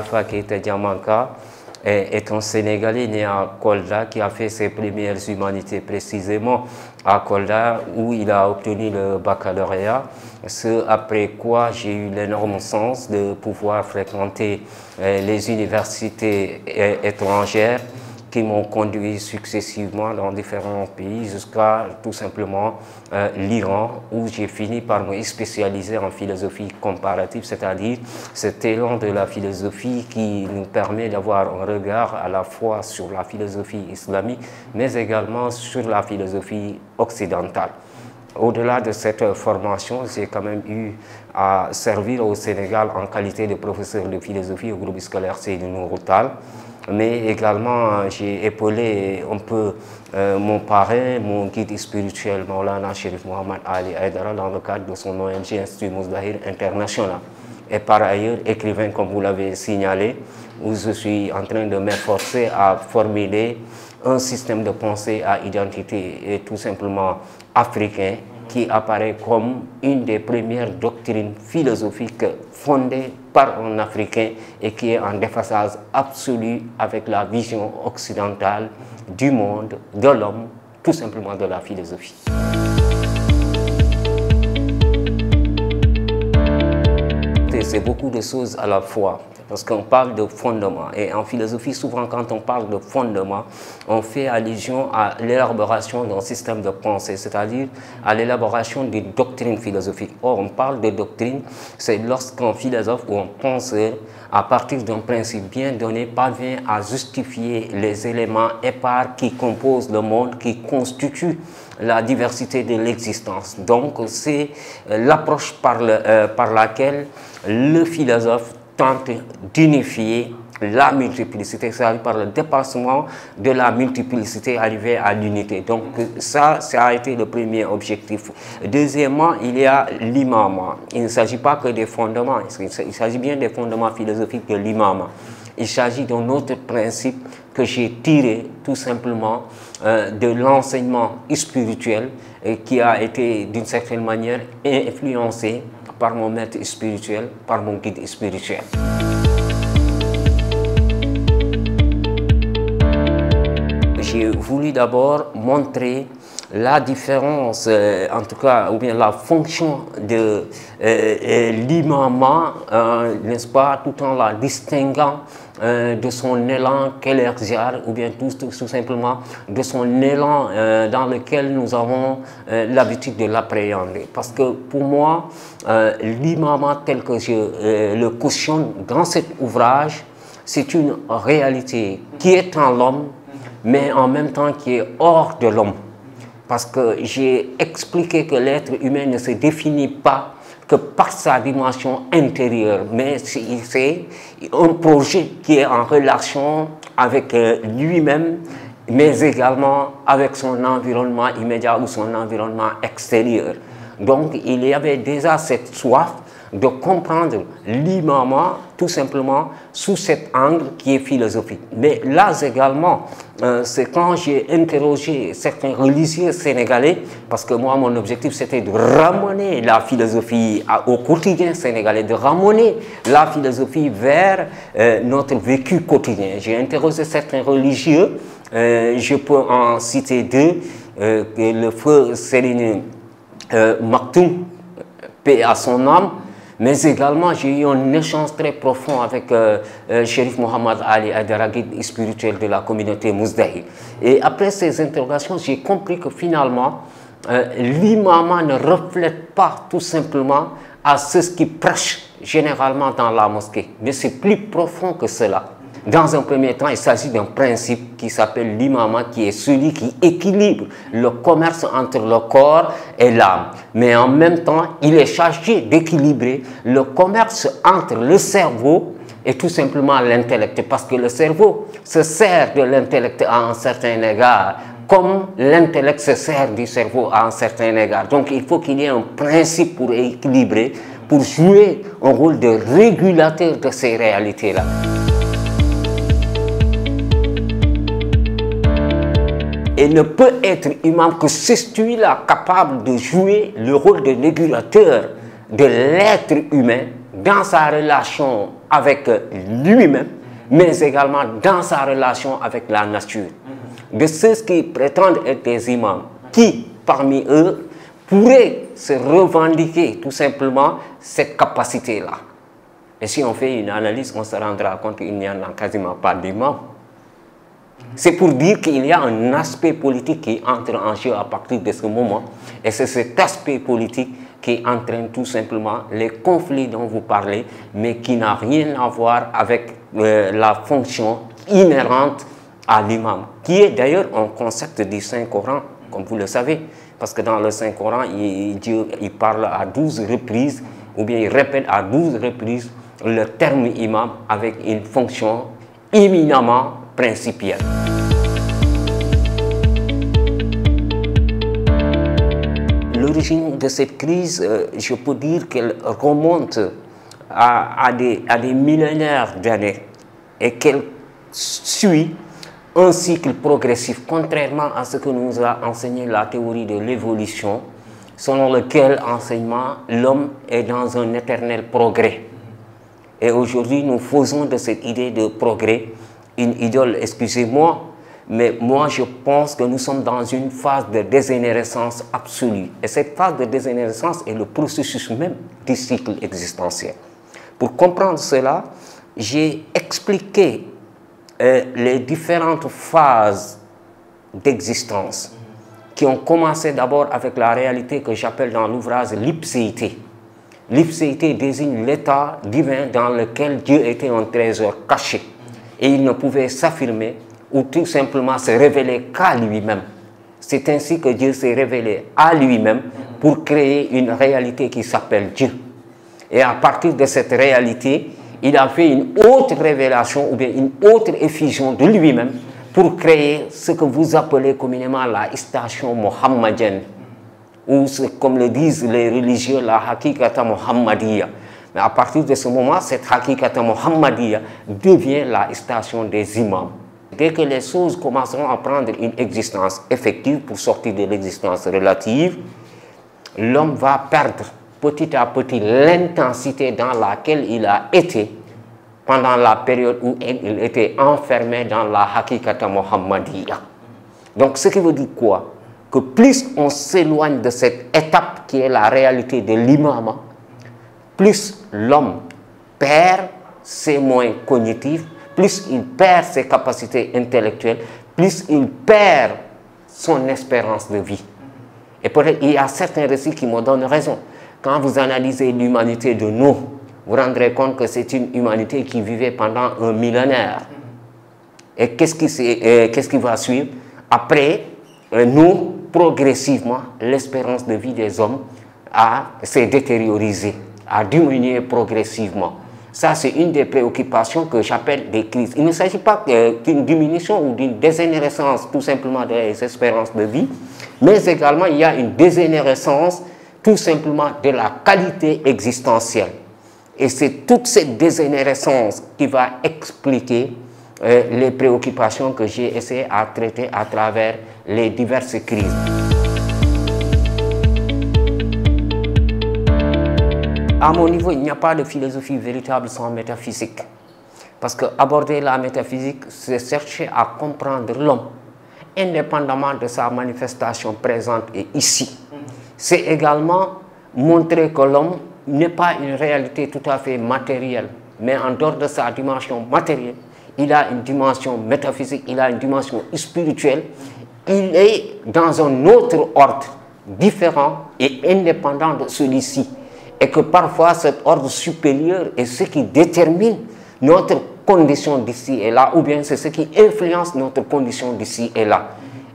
Alpha Keïta Diamanka est un Sénégalais né à Kolda qui a fait ses premières humanités précisément à Kolda où il a obtenu le baccalauréat. Ce après quoi j'ai eu l'énorme sens de pouvoir fréquenter les universités étrangères qui m'ont conduit successivement dans différents pays jusqu'à tout simplement l'Iran où j'ai fini par me spécialiser en philosophie comparative, c'est-à-dire cet élan de la philosophie qui nous permet d'avoir un regard à la fois sur la philosophie islamique mais également sur la philosophie occidentale. Au-delà de cette formation, j'ai quand même eu à servir au Sénégal en qualité de professeur de philosophie au groupe scolaire Seydou Nourou Tall. Mais également, j'ai épaulé un peu mon parrain, mon guide spirituel, Maulana Chérif Mohamed Ali Aïdara, dans le cadre de son ONG Institut Mousdahir International. Et par ailleurs, écrivain, comme vous l'avez signalé, où je suis en train de m'efforcer à formuler un système de pensée à identité et tout simplement africain qui apparaît comme une des premières doctrines philosophiques fondées par un Africain et qui est en déphasage absolu avec la vision occidentale du monde, de l'homme, tout simplement de la philosophie. C'est beaucoup de choses à la fois, parce qu'on parle de fondement. Et en philosophie, souvent, quand on parle de fondement, on fait allusion à l'élaboration d'un système de pensée, c'est-à-dire à l'élaboration d'une doctrine philosophique. Or, on parle de doctrine, c'est lorsqu'un philosophe ou un penseur, à partir d'un principe bien donné, parvient à justifier les éléments épars qui composent le monde, qui constituent la diversité de l'existence. Donc, c'est l'approche par laquelle le philosophe tente d'unifier la multiplicité, c'est-à-dire par le dépassement de la multiplicité arriver à l'unité. Donc ça a été le premier objectif. Deuxièmement, il y a l'imama. Il ne s'agit pas que des fondements, il s'agit bien des fondements philosophiques de l'imama. Il s'agit d'un autre principe que j'ai tiré tout simplement de l'enseignement spirituel qui a été d'une certaine manière influencé par mon maître spirituel, par mon guide spirituel. J'ai voulu d'abord montrer la différence, en tout cas, ou bien la fonction de l'imama, n'est-ce pas, tout en la distinguant de son élan kelerziar, ou bien tout simplement de son élan dans lequel nous avons l'habitude de l'appréhender. Parce que pour moi, l'imama tel que je le cautionne dans cet ouvrage, c'est une réalité qui est en l'homme, mais en même temps qui est hors de l'homme. Parce que j'ai expliqué que l'être humain ne se définit pas que par sa dimension intérieure, mais c'est un projet qui est en relation avec lui-même, mais également avec son environnement immédiat ou son environnement extérieur. Donc il y avait déjà cette soif de comprendre l'imama tout simplement sous cet angle qui est philosophique. Mais là également, c'est quand j'ai interrogé certains religieux sénégalais, parce que moi mon objectif c'était de ramener la philosophie au quotidien sénégalais, de ramener la philosophie vers notre vécu quotidien. J'ai interrogé certains religieux, je peux en citer deux, le feu Serigne Maktoum, paix à son âme, mais également j'ai eu un échange très profond avec Chérif Mohamed Ali Aïdara, guide spirituel de la communauté Mousdahir. Et après ces interrogations, j'ai compris que finalement, l'imama ne reflète pas tout simplement à ceux qui prêchent généralement dans la mosquée, mais c'est plus profond que cela. Dans un premier temps, il s'agit d'un principe qui s'appelle l'imama, qui est celui qui équilibre le commerce entre le corps et l'âme. Mais en même temps, il est chargé d'équilibrer le commerce entre le cerveau et tout simplement l'intellect. Parce que le cerveau se sert de l'intellect à un certain égard, comme l'intellect se sert du cerveau à un certain égard. Donc il faut qu'il y ait un principe pour équilibrer, pour jouer un rôle de régulateur de ces réalités-là. Et ne peut être imam que c'est celui-là capable de jouer le rôle de régulateur de l'être humain dans sa relation avec lui-même, mais également dans sa relation avec la nature. De ceux qui prétendent être des imams, qui parmi eux pourraient se revendiquer tout simplement cette capacité-là. Et si on fait une analyse, on se rendra compte qu'il n'y en a quasiment pas d'imams. C'est pour dire qu'il y a un aspect politique qui entre en jeu à partir de ce moment. Et c'est cet aspect politique qui entraîne tout simplement les conflits dont vous parlez, mais qui n'a rien à voir avec la fonction inhérente à l'imam, qui est d'ailleurs un concept du Saint-Coran, comme vous le savez. Parce que dans le Saint-Coran, Dieu parle à 12 reprises, ou bien il répète à 12 reprises le terme imam avec une fonction éminemment principielle. L'origine de cette crise, je peux dire qu'elle remonte à des millénaires d'années et qu'elle suit un cycle progressif, contrairement à ce que nous a enseigné la théorie de l'évolution, selon lequel enseignement l'homme est dans un éternel progrès. Et aujourd'hui, nous faisons de cette idée de progrès une idole, excusez-moi, mais moi je pense que nous sommes dans une phase de dégénérescence absolue. Et cette phase de dégénérescence est le processus même du cycle existentiel. Pour comprendre cela, j'ai expliqué les différentes phases d'existence qui ont commencé d'abord avec la réalité que j'appelle dans l'ouvrage l'ipséité. L'ipséité désigne l'état divin dans lequel Dieu était un trésor caché et il ne pouvait s'affirmer ou tout simplement se révéler qu'à lui-même. C'est ainsi que Dieu s'est révélé à lui-même pour créer une réalité qui s'appelle Dieu. Et à partir de cette réalité, il a fait une autre révélation ou bien une autre effusion de lui-même pour créer ce que vous appelez communément la station mohammedienne, ou comme le disent les religieux, la hakikata muhammadiya. Mais à partir de ce moment, cette hakikata muhammadiya devient la station des imams. Dès que les choses commenceront à prendre une existence effective pour sortir de l'existence relative, l'homme va perdre petit à petit l'intensité dans laquelle il a été pendant la période où il était enfermé dans la hakikata muhammadiya. Donc ce qui veut dire quoi? Que plus on s'éloigne de cette étape qui est la réalité de l'imama, plus l'homme perd ses moyens cognitifs, plus il perd ses capacités intellectuelles, plus il perd son espérance de vie. Et peut-être il y a certains récits qui me donnent raison. Quand vous analysez l'humanité de nous, vous vous rendrez compte que c'est une humanité qui vivait pendant un millénaire. Et qu'est-ce qui va suivre? Après, nous, progressivement, l'espérance de vie des hommes s'est détériorisée, a diminué progressivement. Ça, c'est une des préoccupations que j'appelle des crises. Il ne s'agit pas d'une diminution ou d'une dégénérescence tout simplement des espérances de vie, mais également il y a une dégénérescence tout simplement de la qualité existentielle. Et c'est toute cette dégénérescence qui va expliquer les préoccupations que j'ai essayé à traiter à travers les diverses crises. À mon niveau, il n'y a pas de philosophie véritable sans métaphysique. Parce que aborder la métaphysique, c'est chercher à comprendre l'homme, indépendamment de sa manifestation présente et ici. C'est également montrer que l'homme n'est pas une réalité tout à fait matérielle, mais en dehors de sa dimension matérielle, il a une dimension métaphysique, il a une dimension spirituelle. Il est dans un autre ordre différent et indépendant de celui-ci. Et que parfois cet ordre supérieur est ce qui détermine notre condition d'ici et là, ou bien c'est ce qui influence notre condition d'ici et là.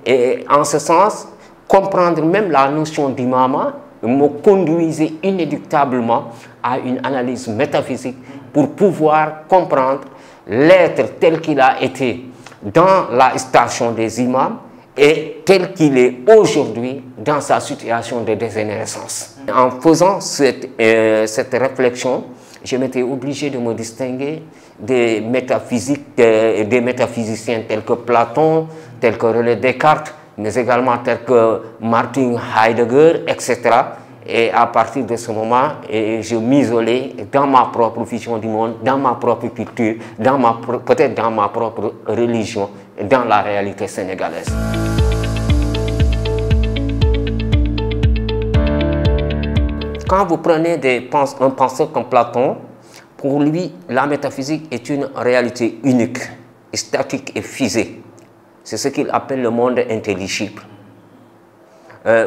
Et en ce sens, comprendre même la notion d'imama me conduisait inéluctablement à une analyse métaphysique pour pouvoir comprendre l'être tel qu'il a été dans la station des imams et tel qu'il est aujourd'hui dans sa situation de dégénérescence. En faisant cette réflexion, je m'étais obligé de me distinguer des métaphysiciens tels que Platon, tels que René Descartes, mais également tels que Martin Heidegger, etc. Et à partir de ce moment, je m'isolais dans ma propre vision du monde, dans ma propre culture, peut-être dans ma propre religion, dans la réalité sénégalaise. Quand vous prenez un penseur comme Platon, pour lui, la métaphysique est une réalité unique, statique et figée. C'est ce qu'il appelle le monde intelligible.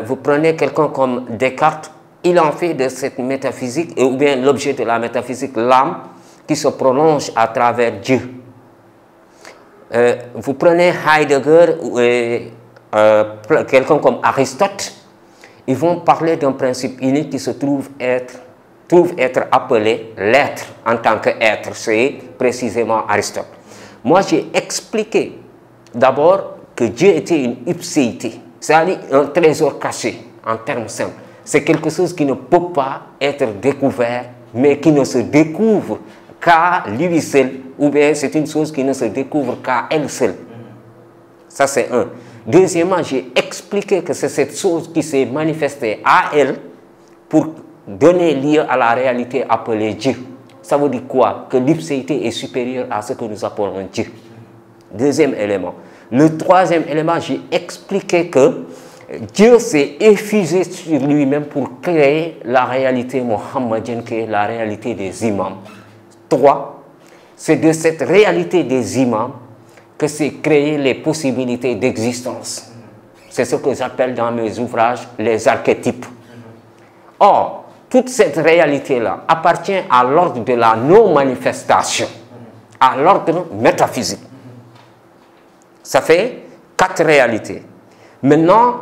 Vous prenez quelqu'un comme Descartes, il en fait de cette métaphysique, ou bien l'objet de la métaphysique, l'âme qui se prolonge à travers Dieu. Vous prenez Heidegger, quelqu'un comme Aristote, ils vont parler d'un principe unique qui se trouve être appelé l'être en tant qu'être. C'est précisément Aristote. Moi, j'ai expliqué d'abord que Dieu était une ipséité, c'est-à-dire un trésor caché, en termes simples. C'est quelque chose qui ne peut pas être découvert, mais qui ne se découvre qu'à lui seul, ou bien c'est une chose qui ne se découvre qu'à elle seule. Ça, c'est un. Deuxièmement, j'ai expliqué que c'est cette chose qui s'est manifestée à elle pour donner lieu à la réalité appelée Dieu. Ça veut dire quoi? Que l'ipséité est supérieure à ce que nous appelons Dieu. Deuxième élément. Le troisième élément, j'ai expliqué que Dieu s'est effusé sur lui-même pour créer la réalité mohammedienne, qui est la réalité des imams. 3. C'est de cette réalité des imams que s'est créé les possibilités d'existence. C'est ce que j'appelle dans mes ouvrages les archétypes. Or, toute cette réalité-là appartient à l'ordre de la non-manifestation, à l'ordre métaphysique. Ça fait 4 réalités. Maintenant,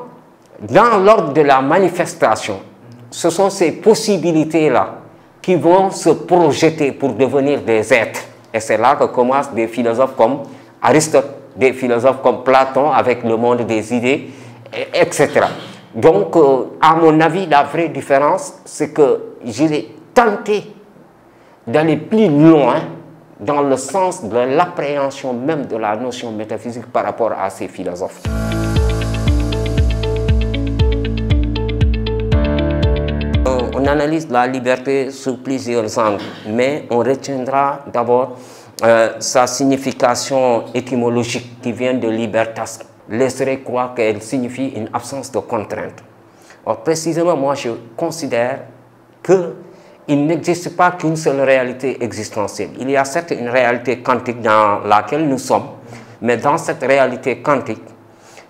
dans l'ordre de la manifestation, ce sont ces possibilités-là qui vont se projeter pour devenir des êtres. Et c'est là que commencent des philosophes comme Aristote, des philosophes comme Platon avec le monde des idées, etc. Donc, à mon avis, la vraie différence, c'est que j'ai tenté d'aller plus loin dans le sens de l'appréhension même de la notion métaphysique par rapport à ces philosophes. On analyse la liberté sous plusieurs angles, mais on retiendra d'abord sa signification étymologique qui vient de libertas, laisserait croire qu'elle signifie une absence de contrainte. Or, précisément, moi, je considère qu'il n'existe pas qu'une seule réalité existentielle. Il y a certes une réalité quantique dans laquelle nous sommes, mais dans cette réalité quantique,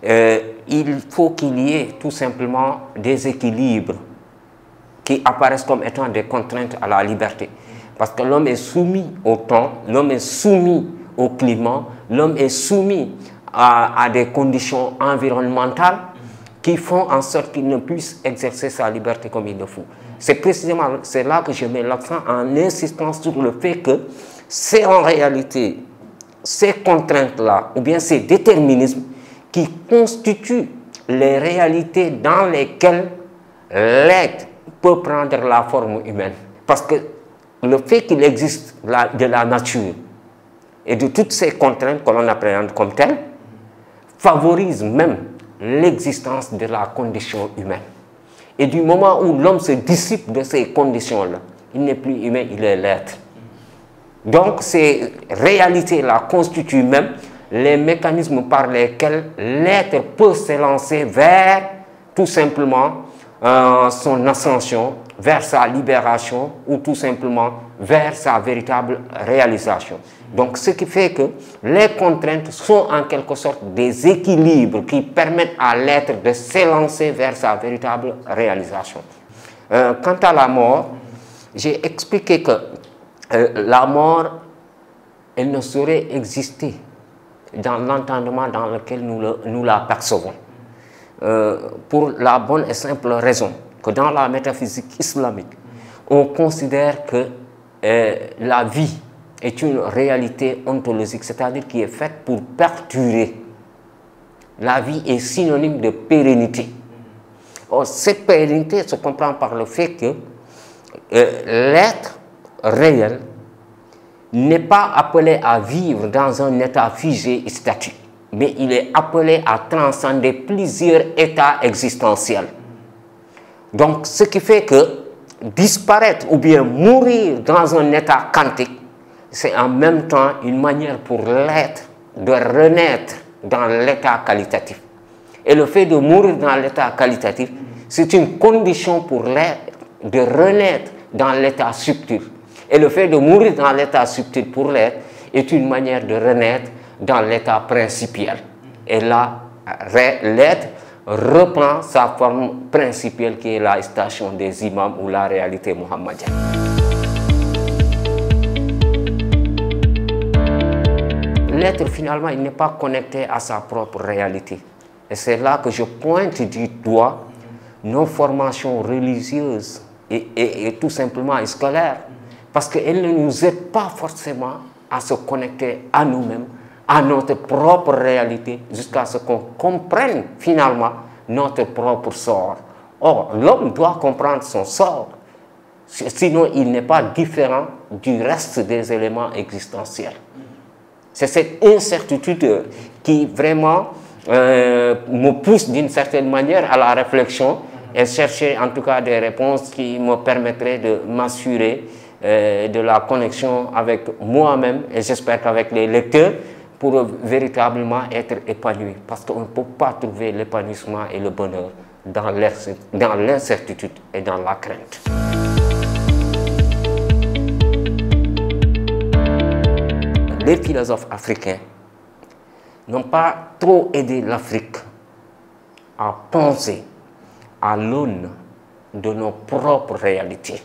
il faut qu'il y ait tout simplement des équilibres qui apparaissent comme étant des contraintes à la liberté. Parce que l'homme est soumis au temps, l'homme est soumis au climat, l'homme est soumis à des conditions environnementales qui font en sorte qu'il ne puisse exercer sa liberté comme il le faut. C'est précisément là que je mets l'accent en insistant sur le fait que c'est en réalité ces contraintes-là, ou bien ces déterminismes qui constituent les réalités dans lesquelles l'être peut prendre la forme humaine. Parce que le fait qu'il existe de la nature et de toutes ces contraintes que l'on appréhende comme telles favorise même l'existence de la condition humaine. Et du moment où l'homme se dissipe de ces conditions-là, il n'est plus humain, il est l'être. Donc ces réalités-là constituent même les mécanismes par lesquels l'être peut s'élancer vers tout simplement son ascension, vers sa libération ou tout simplement vers sa véritable réalisation. Donc ce qui fait que les contraintes sont en quelque sorte des équilibres qui permettent à l'être de s'élancer vers sa véritable réalisation. Quant à la mort, j'ai expliqué que la mort, elle ne saurait exister dans l'entendement dans lequel nous la percevons. Pour la bonne et simple raison que dans la métaphysique islamique, on considère que la vie est une réalité ontologique, c'est-à-dire qui est faite pour perdurer. La vie est synonyme de pérennité. Or, cette pérennité se comprend par le fait que l'être réel n'est pas appelé à vivre dans un état figé et statique, mais il est appelé à transcender plusieurs états existentiels. Donc, ce qui fait que disparaître ou bien mourir dans un état quantique, c'est en même temps une manière pour l'être de renaître dans l'état qualitatif. Et le fait de mourir dans l'état qualitatif, c'est une condition pour l'être de renaître dans l'état subtil. Et le fait de mourir dans l'état subtil pour l'être est une manière de renaître dans l'état principiel. Et là, l'être reprend sa forme principielle qui est la station des imams ou la réalité muhammadienne. L'être, finalement, il n'est pas connecté à sa propre réalité. Et c'est là que je pointe du doigt nos formations religieuses et tout simplement scolaires. Parce qu'elles ne nous aident pas forcément à se connecter à nous-mêmes, à notre propre réalité, jusqu'à ce qu'on comprenne finalement notre propre sort. Or, l'homme doit comprendre son sort, sinon il n'est pas différent du reste des éléments existentiels. C'est cette incertitude qui vraiment me pousse d'une certaine manière à la réflexion et chercher en tout cas des réponses qui me permettraient de m'assurer de la connexion avec moi-même et j'espère qu'avec les lecteurs pour véritablement être épanoui. Parce qu'on ne peut pas trouver l'épanouissement et le bonheur dans l'incertitude et dans la crainte. Les philosophes africains n'ont pas trop aidé l'Afrique à penser à l'aune de nos propres réalités.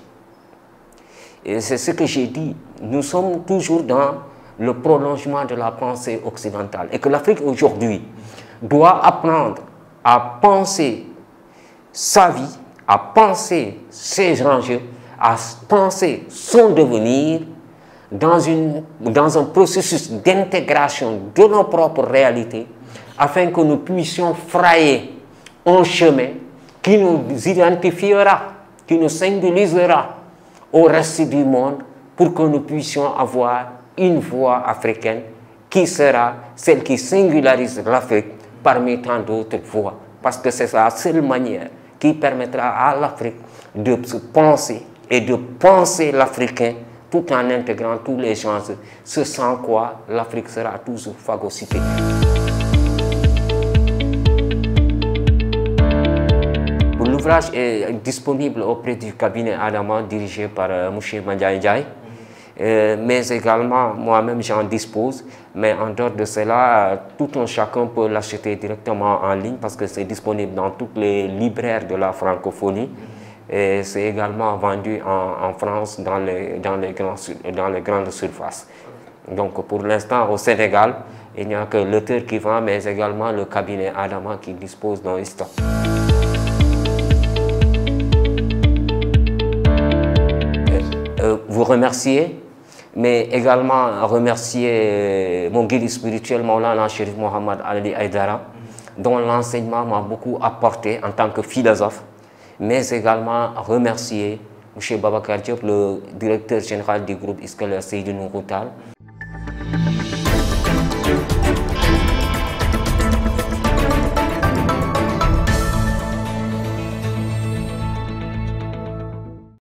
Et c'est ce que j'ai dit, nous sommes toujours dans le prolongement de la pensée occidentale et que l'Afrique aujourd'hui doit apprendre à penser sa vie, à penser ses enjeux, à penser son devenir dans un processus d'intégration de nos propres réalités afin que nous puissions frayer un chemin qui nous identifiera, qui nous singulisera au reste du monde pour que nous puissions avoir une voix africaine qui sera celle qui singularise l'Afrique parmi tant d'autres voix. Parce que c'est la seule manière qui permettra à l'Afrique de se penser et de penser l'Africain tout en intégrant tous les gens, ce sans quoi l'Afrique sera toujours phagocytée. L'ouvrage est disponible auprès du cabinet Adama dirigé par M. Mandiaye Ndiaye, mais également moi-même j'en dispose, mais en dehors de cela, tout un chacun peut l'acheter directement en ligne parce que c'est disponible dans toutes les libraires de la francophonie. Et c'est également vendu en France dans les grandes surfaces. Donc pour l'instant au Sénégal, il n'y a que l'auteur qui vend, mais également le cabinet Adama qui dispose d'un stock. Vous remercier, mais également remercier mon guide spirituel Maulana Chérif Mohamed Ali Aïdara, dont l'enseignement m'a beaucoup apporté en tant que philosophe, mais également remercier M. Babacar Diop, le directeur général du groupe scolaire Seydou Nourou Tall.